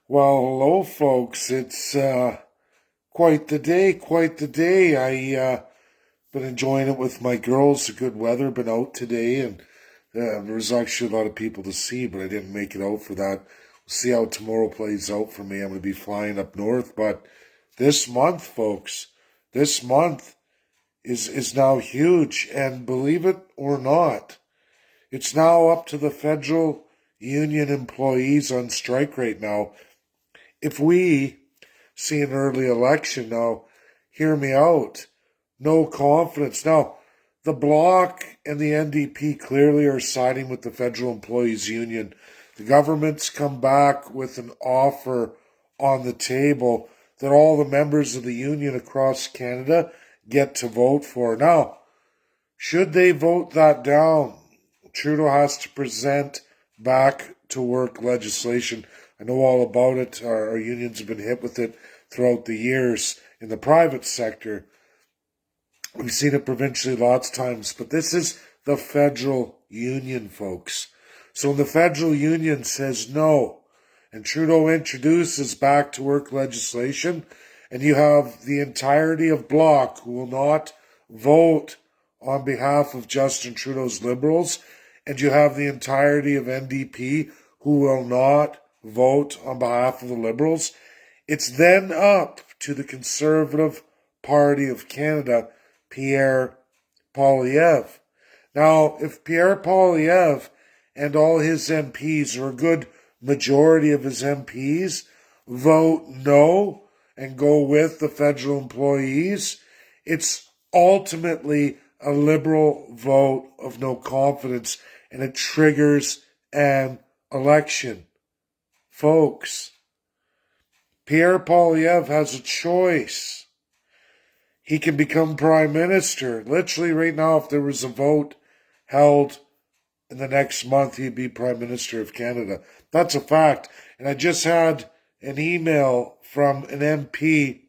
Well, hello, folks. It's quite the day, quite the day. I been enjoying it with my girls. The good weather, been out today, and there was actually a lot of people to see, but I didn't make it out for that. We'll see how tomorrow plays out for me. I'm going to be flying up north, but this month, folks, this month is now huge, and believe it or not, it's now up to the federal union employees on strike right now. If we see an early election now, hear me out. No confidence. Now, the Bloc and the NDP clearly are siding with the Federal Employees Union. The government's come back with an offer on the table that all the members of the union across Canada get to vote for. Now, should they vote that down, Trudeau has to present back to work legislation. I know all about it. Our unions have been hit with it throughout the years in the private sector. We've seen it provincially lots of times, but this is the federal union, folks. So when the federal union says no, and Trudeau introduces back to work legislation, and you have the entirety of Bloc who will not vote on behalf of Justin Trudeau's Liberals, and you have the entirety of NDP who will not vote on behalf of the Liberals, it's then up to the Conservative Party of Canada, Pierre Poilievre. Now, if Pierre Poilievre and all his MPs, or a good majority of his MPs, vote no and go with the federal employees, it's ultimately a Liberal vote of no confidence, and it triggers an election. Folks, Pierre Poilievre has a choice. He can become prime minister. Literally right now, if there was a vote held in the next month, he'd be prime minister of Canada. That's a fact. And I just had an email from an MP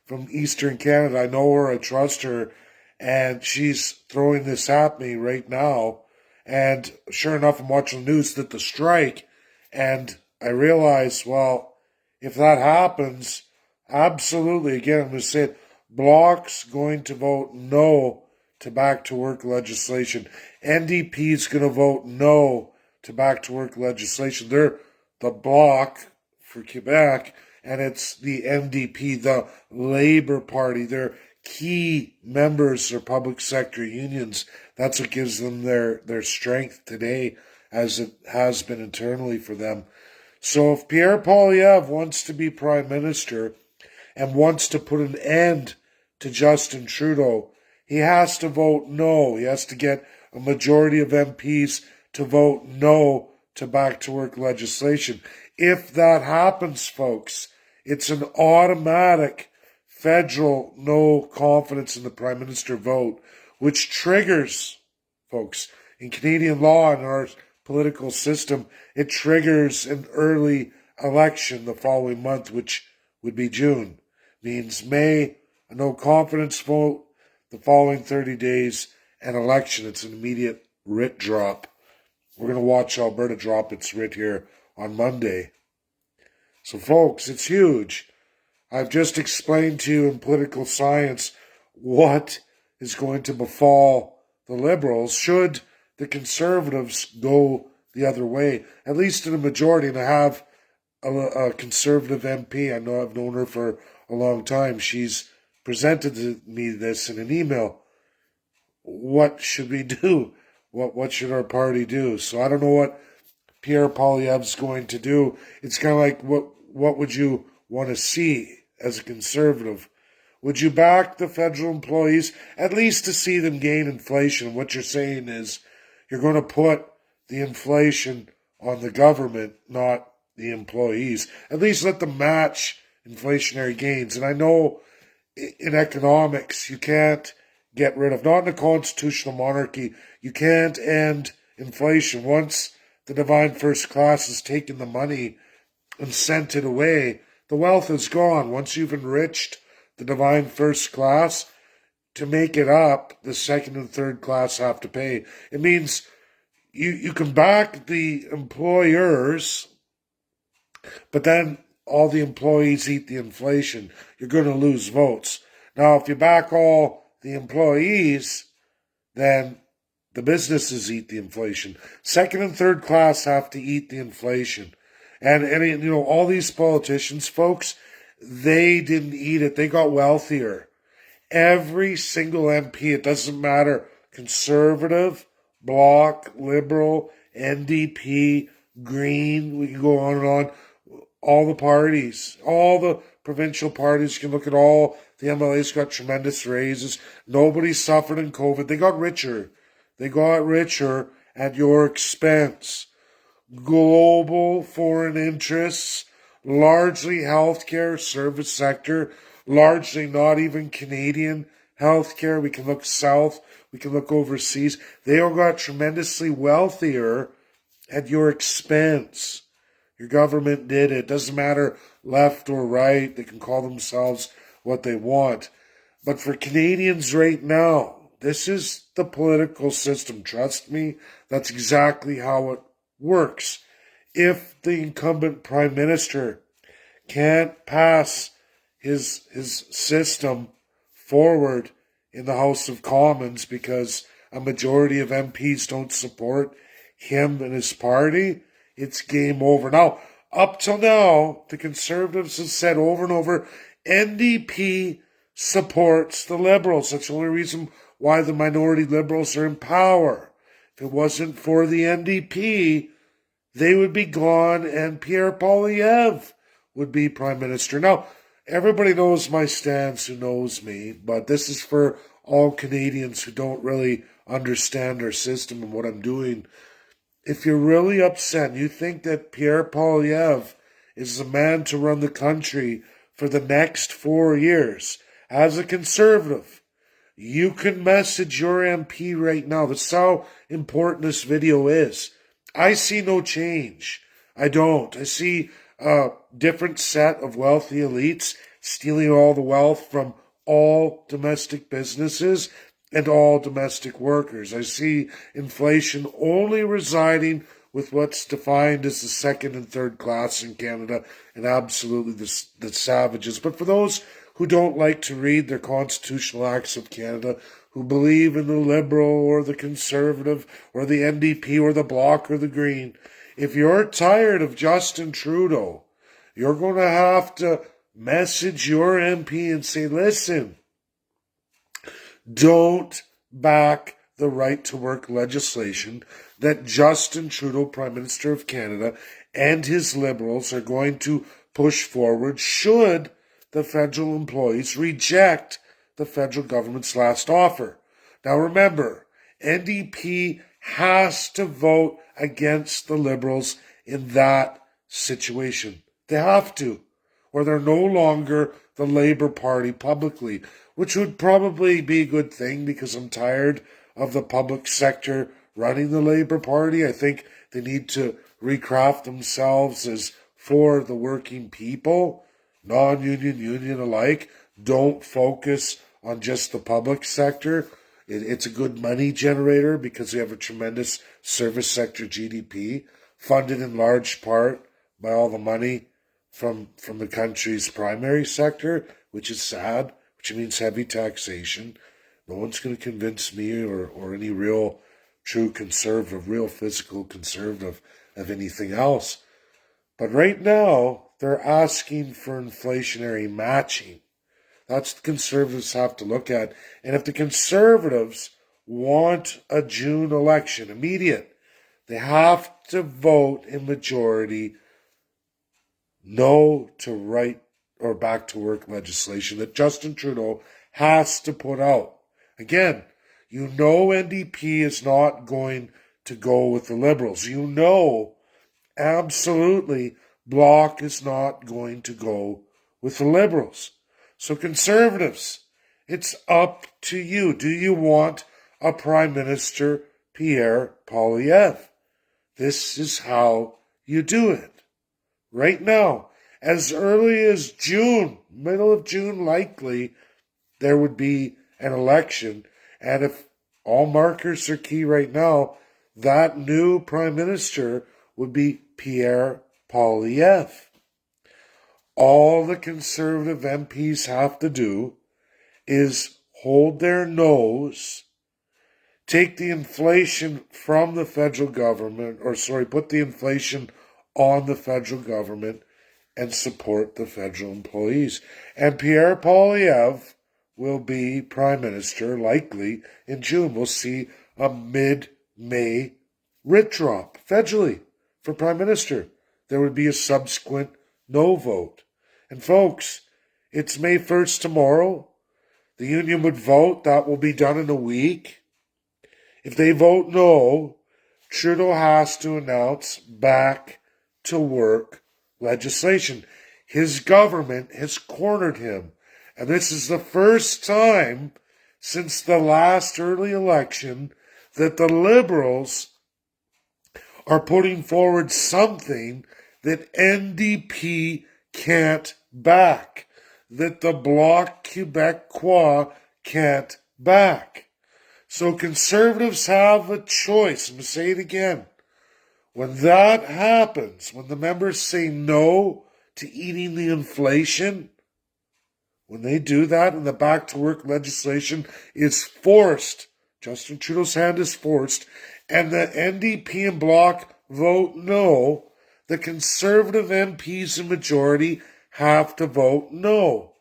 from Eastern Canada. I know her, I trust her, and she's throwing this at me right now. And sure enough, I'm watching the news that the strike, and I realize, well, if that happens, absolutely, again, I'm going to say it, Bloc's going to vote no to back to work legislation. NDP's going to vote no to back to work legislation. They're the Bloc for Quebec, and it's the NDP, the Labour Party. They're key members of public sector unions. That's what gives them their strength today, as it has been internally for them. So if Pierre Poilievre wants to be prime minister and wants to put an end to Justin Trudeau, he has to vote no. He has to get a majority of MPs to vote no to back to work legislation. If that happens, folks, it's an automatic federal no confidence in the prime minister vote, which triggers, folks, in Canadian law and our political system, it triggers an early election the following month, which would be June. Means May, a no confidence vote, the following 30 days, an election. It's an immediate writ drop. We're going to watch Alberta drop its writ here on Monday. So, folks, it's huge. I've just explained to you in political science what is going to befall the Liberals should the Conservatives go the other way, at least in a majority. And I have a Conservative MP. I know I've known her for a long time. She's presented to me this in an email. What should we do? What should our party do? So I don't know what Pierre Poilievre's going to do. It's kind of like, what would you want to see as a Conservative? Would you back the federal employees, at least to see them gain inflation? What you're saying is you're going to put the inflation on the government, not the employees. At least let them match inflationary gains. And I know in economics, you can't get rid of, not in a constitutional monarchy, you can't end inflation. Once the divine first class has taken the money and sent it away, the wealth is gone. Once you've enriched the divine first class, to make it up, the second and third class have to pay. It means you can back the employers, but then all the employees eat the inflation, you're going to lose votes. Now, if you back all the employees, then the businesses eat the inflation. Second and third class have to eat the inflation. And all these politicians, folks, they didn't eat it. They got wealthier. Every single MP, it doesn't matter, Conservative, Bloc, Liberal, NDP, Green, we can go on and on. All the parties, all the provincial parties, you can look at all the MLAs got tremendous raises. Nobody suffered in COVID. They got richer. They got richer at your expense. Global foreign interests, largely healthcare, service sector, largely not even Canadian healthcare. We can look south, we can look overseas. They all got tremendously wealthier at your expense. Your government did it. Doesn't matter left or right. They can call themselves what they want. But for Canadians right now, this is the political system. Trust me, that's exactly how it works. If the incumbent prime minister can't pass his system forward in the House of Commons because a majority of MPs don't support him and his party, it's game over. Now, up till now, the Conservatives have said over and over, NDP supports the Liberals. That's the only reason why the minority Liberals are in power. If it wasn't for the NDP, they would be gone and Pierre Poilievre would be Prime Minister. Now, everybody knows my stance who knows me, but this is for all Canadians who don't really understand our system and what I'm doing. If you're really upset, you think that Pierre Poilievre is the man to run the country for the next 4 years, as a Conservative, you can message your MP right now. That's how important this video is. I see no change. I don't. I see a different set of wealthy elites stealing all the wealth from all domestic businesses and all domestic workers. I see inflation only residing with what's defined as the second and third class in Canada and absolutely the savages. But for those who don't like to read their constitutional acts of Canada, who believe in the Liberal or the Conservative or the NDP or the Bloc or the Green, if you're tired of Justin Trudeau, you're going to have to message your MP and say, listen, don't back the right to work legislation that Justin Trudeau, Prime Minister of Canada, and his Liberals are going to push forward should the federal employees reject the federal government's last offer. Now remember, NDP has to vote against the Liberals in that situation. They have to, or they're no longer the Labour Party publicly, which would probably be a good thing because I'm tired of the public sector running the Labour Party. I think they need to recraft themselves as for the working people, non-union, union alike. Don't focus on just the public sector. It's a good money generator because we have a tremendous service sector GDP, funded in large part by all the money from the country's primary sector, which is sad, which means heavy taxation. No one's going to convince me or any real true conservative, real physical conservative of anything else. But right now, they're asking for inflationary matching. That's what the Conservatives have to look at. And if the Conservatives want a June election, immediate, they have to vote in majority no to right or back to work legislation that Justin Trudeau has to put out. Again, you know NDP is not going to go with the Liberals. You know absolutely Bloc is not going to go with the Liberals. So Conservatives, it's up to you. Do you want a Prime Minister Pierre Poilievre? This is how you do it. Right now, as early as June, middle of June likely, there would be an election. And if all markers are key right now, that new Prime Minister would be Pierre Poilievre. all the Conservative MPs have to do is hold their nose, take the inflation from the federal government, put the inflation on the federal government and support the federal employees. And Pierre Poilievre will be Prime Minister likely in June. We'll see a mid-May writ drop federally for Prime Minister. There would be a subsequent no vote. And folks, it's May 1st tomorrow. The union would vote. That will be done in a week. If they vote no, Trudeau has to announce back to work legislation. His government has cornered him. And this is the first time since the last early election that the Liberals are putting forward something that NDP can't back, that the Bloc Québécois can't back. So Conservatives have a choice. I'm going to say it again. When that happens, when the members say no to eating the inflation, when they do that and the back-to-work legislation is forced, Justin Trudeau's hand is forced, and the NDP and Bloc vote no, the Conservative MPs in majority have to vote no.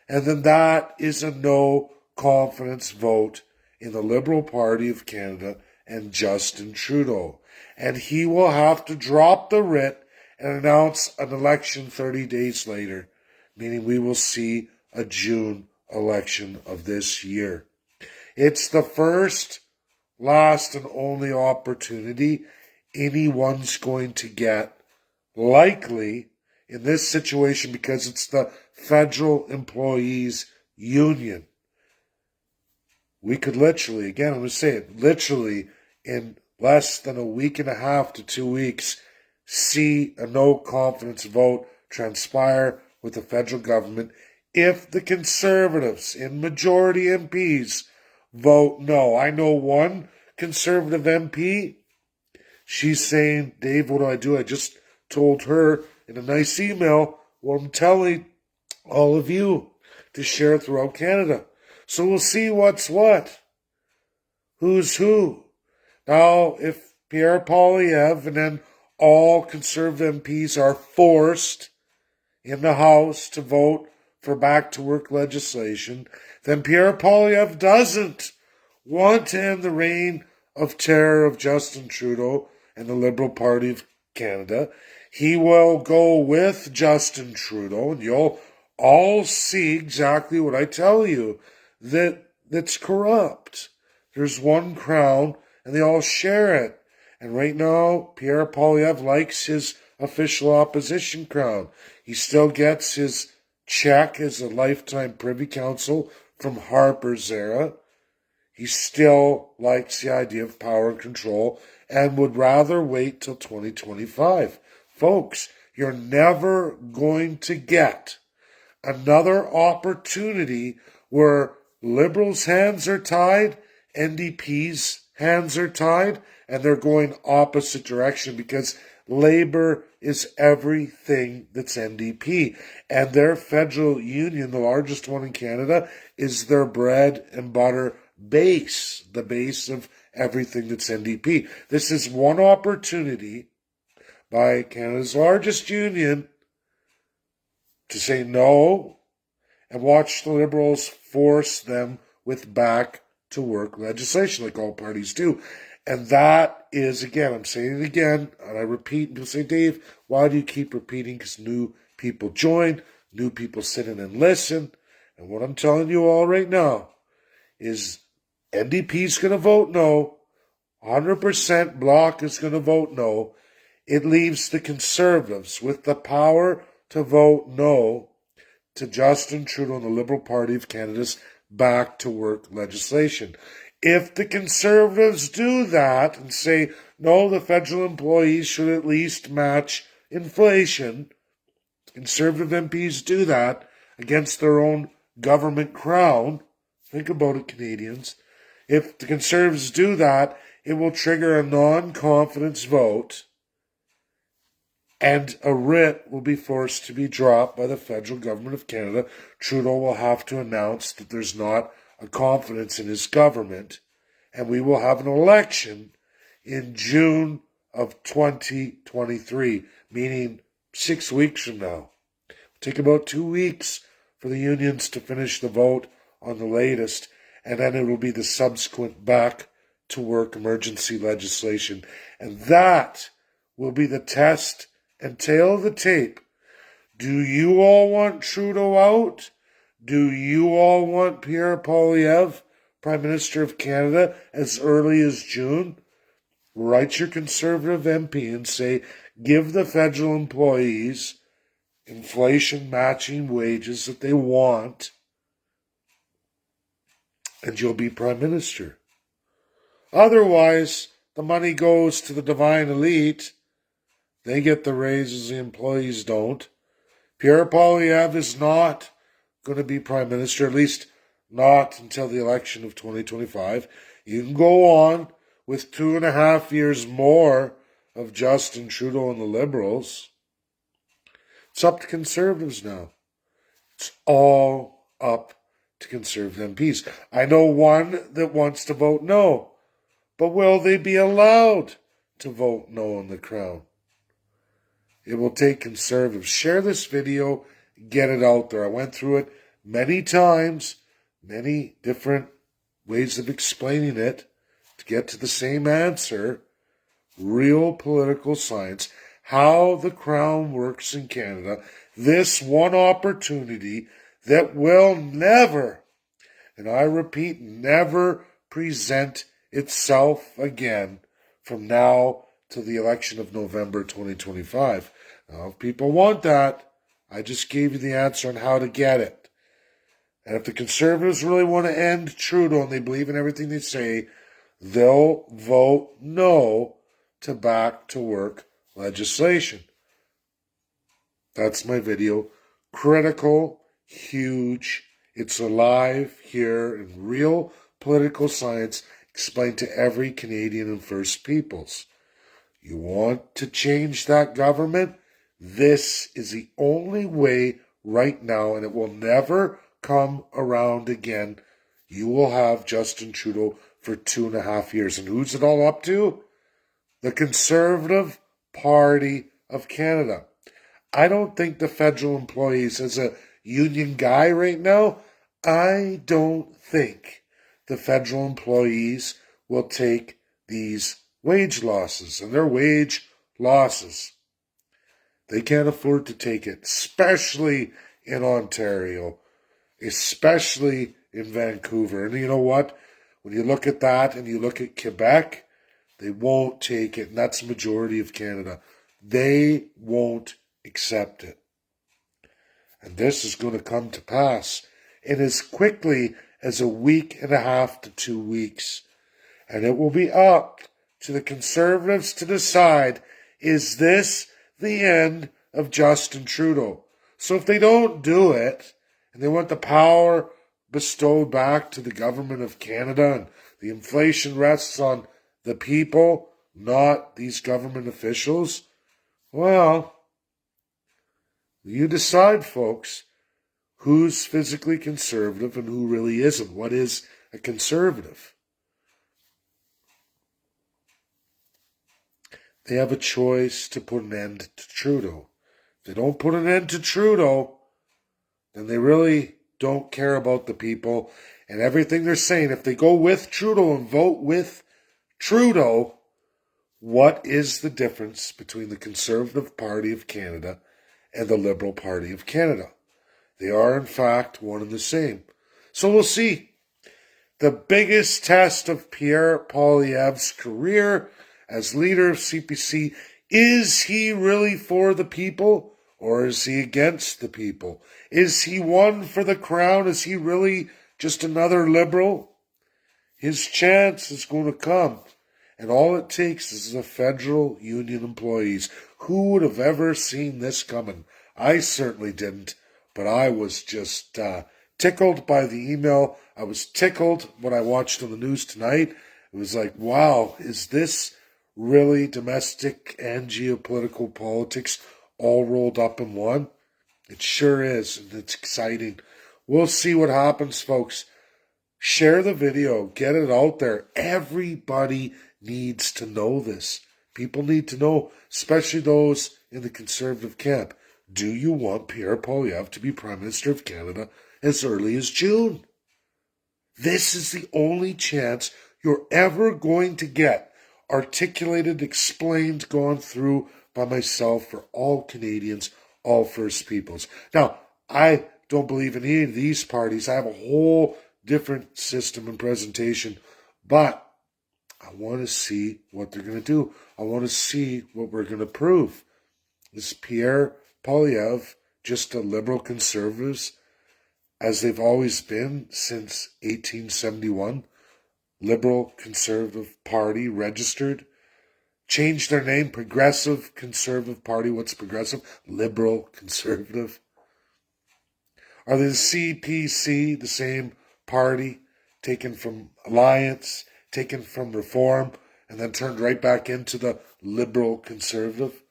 And then that is a no confidence vote in the Liberal Party of Canada and Justin Trudeau. And he will have to drop the writ and announce an election 30 days later, meaning we will see a June election of this year. It's the first, last, and only opportunity anyone's going to get, likely, in this situation, because it's the Federal Employees Union. We could literally, again, I'm going to say it, literally in less than a week and a half to 2 weeks, see a no confidence vote transpire with the federal government if the Conservatives in majority MPs vote no. I know one Conservative MP, she's saying, Dave, what do I do? I just told her in a nice email what I'm telling all of you to share throughout Canada. So we'll see what's what. Who's who. Now, if Pierre Poilievre and then all Conservative MPs are forced in the House to vote for back-to-work legislation, then Pierre Poilievre doesn't want to end the reign of terror of Justin Trudeau and the Liberal Party of Canada. He will go with Justin Trudeau, and you'll all see exactly what I tell you, that's corrupt. There's one crown, and they all share it. And right now, Pierre Poilievre likes his official opposition crown. He still gets his check as a lifetime Privy Council from Harper's era. He still likes the idea of power and control and would rather wait till 2025. Folks, you're never going to get another opportunity where Liberals' hands are tied, NDP's hands are tied, and they're going opposite direction because Labour is everything that's NDP. And their federal union, the largest one in Canada, is their bread and butter base, the base of everything that's NDP. This is one opportunity by Canada's largest union to say no and watch the Liberals force them with back-to-work legislation like all parties do. And that is, again, I'm saying it again, and I repeat, and you'll say, Dave, why do you keep repeating? Because new people join, new people sit in and listen. And what I'm telling you all right now is NDP's going to vote no, 100% Bloc is going to vote no. It leaves the Conservatives with the power to vote no to Justin Trudeau and the Liberal Party of Canada's back-to-work legislation. If the Conservatives do that and say, no, the federal employees should at least match inflation, Conservative MPs do that against their own government crown. Think about it, Canadians. If the Conservatives do that, it will trigger a non-confidence vote. and a writ will be forced to be dropped by the federal government of Canada. Trudeau will have to announce that there's not a confidence in his government, and we will have an election in June of 2023, meaning 6 weeks from now. It'll take about 2 weeks for the unions to finish the vote on the latest, and then it will be the subsequent back to work emergency legislation. And that will be the test and tail of the tape. Do you all want Trudeau out? Do you all want Pierre Poilievre, Prime Minister of Canada, as early as June? Write your Conservative MP and say, give the federal employees inflation matching wages that they want, and you'll be Prime Minister. Otherwise, the money goes to the divine elite. They get the raises, the employees don't. Pierre Poilievre is not going to be Prime Minister, at least not until the election of 2025. You can go on with 2.5 years more of Justin Trudeau and the Liberals. It's up to Conservatives now. It's all up to Conservative MPs. I know one that wants to vote no, but will they be allowed to vote no on the Crown? It will take Conservatives. Share this video, get it out there. I went through it many times, many different ways of explaining it to get to the same answer. Real political science, how the Crown works in Canada. This one opportunity that will never, and I repeat, never present itself again from now to the election of November 2025. Now, if people want that, I just gave you the answer on how to get it. And if the Conservatives really want to end Trudeau and they believe in everything they say, they'll vote no to back to work legislation. That's my video. Critical, huge. It's alive here in real political science, explained to every Canadian and First Peoples. You want to change that government? This is the only way right now, and it will never come around again. You will have Justin Trudeau for 2.5 years. And who's it all up to? The Conservative Party of Canada. I don't think the federal employees, as a union guy right now, I don't think the federal employees will take these wage losses, and their wage losses. They can't afford to take it, especially in Ontario, especially in Vancouver. And you know what? When you look at that and you look at Quebec, they won't take it, and that's the majority of Canada. They won't accept it. And this is going to come to pass in as quickly as 1.5 to 2 weeks. And it will be up to the Conservatives to decide, is this the end of Justin Trudeau? So if they don't do it, and they want the power bestowed back to the government of Canada, and the inflation rests on the people, not these government officials, well, you decide, folks, who's physically conservative and who really isn't. What is a conservative? They have a choice to put an end to Trudeau. If they don't put an end to Trudeau, then they really don't care about the people and everything they're saying. If they go with Trudeau and vote with Trudeau, what is the difference between the Conservative Party of Canada and the Liberal Party of Canada? They are, in fact, one and the same. So we'll see. The biggest test of Pierre Poilievre's career as leader of CPC, is he really for the people, or is he against the people? Is he one for the Crown? Is he really just another Liberal? His chance is going to come. And all it takes is the federal union employees. Who would have ever seen this coming? I certainly didn't, but I was just tickled by the email. I was tickled when I watched on the news tonight. It was like, wow, is this really domestic and geopolitical politics all rolled up in one? It sure is, and it's exciting. We'll see what happens, folks. Share the video, get it out there. Everybody needs to know this. People need to know, especially those in the Conservative camp. Do you want Pierre Poilievre to be Prime Minister of Canada as early as June? This is the only chance you're ever going to get articulated, explained, gone through by myself for all Canadians, all First Peoples. Now, I don't believe in any of these parties. I have a whole different system and presentation, but I want to see what they're going to do. I want to see what we're going to prove. Is Pierre Poilievre just a liberal conservative, as they've always been since 1871? Liberal Conservative Party registered, changed their name, Progressive Conservative Party. What's progressive? Liberal Conservative. Are they the CPC, the same party, taken from Alliance, taken from Reform, and then turned right back into the Liberal Conservative?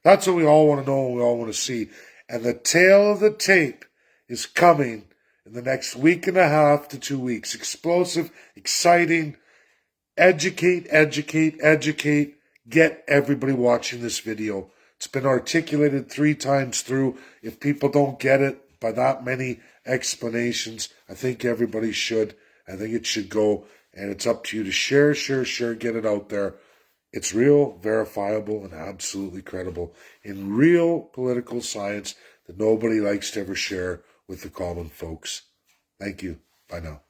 That's what we all want to know and we all want to see. And the tail of the tape is coming in the next week and a half to 2 weeks. Explosive, exciting. Educate, educate, educate. Get everybody watching this video. It's been articulated 3 times through. If people don't get it by that many explanations, I think everybody should. I think it should go. And it's up to you to share, get it out there. It's real, verifiable, and absolutely credible in real political science that nobody likes to ever share with the common folks. Thank you. Bye now.